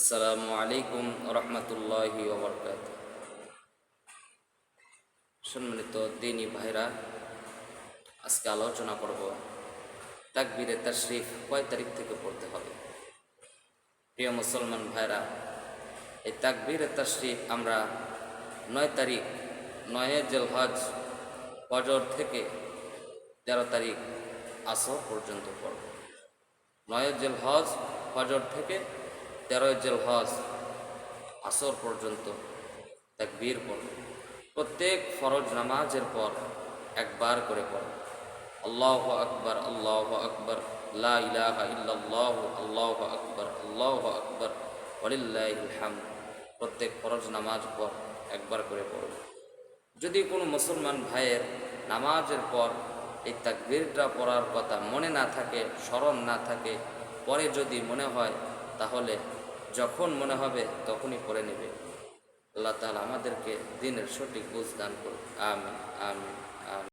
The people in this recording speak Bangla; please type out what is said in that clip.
আসসালামু আলাইকুম রহমতুল্লাহি ওয়া বারাকাতুহু। সম্মানিত দ্বীনী ভাইরা, আজকে আলোচনা করব তাকবীরে তাশরিফ কয় তারিখ থেকে পড়তে হবে। প্রিয় মুসলমান ভাইরা, এই তাকবীরে তাশরিফ আমরা 9 তারিখ 9 জিলহজ ফজর থেকে 13 তারিখ আসর পর্যন্ত পড়ব। 9 জিলহজ ফজর থেকে 13 জিলহজ আসর পর্যন্ত তাকবীর পড়ব। প্রত্যেক ফরজ নামাজের পর একবার করে পড়ব আল্লাহু আকবার, আল্লাহু আকবার, লা ইলাহা ইল্লাল্লাহ, আল্লাহু আকবার, আল্লাহু আকবার, ওয়ালিল্লাহিল হামদ। প্রত্যেক ফরজ নামাজ পর একবার করে পড়ব। যদি কোনো মুসলমান ভাইয়ের নামাজের পর এই তাকবীরটা পড়ার কথা মনে না থাকে, স্মরণ না থাকে, পরে যদি মনে হয় তাহলে যখন মনে হবে তখনই পড়ে নেবে। আল্লাহ তাআলা আমাদেরকে দ্বীনের সঠিক বুঝ দান করুন। আমিন, আমিন, আমিন।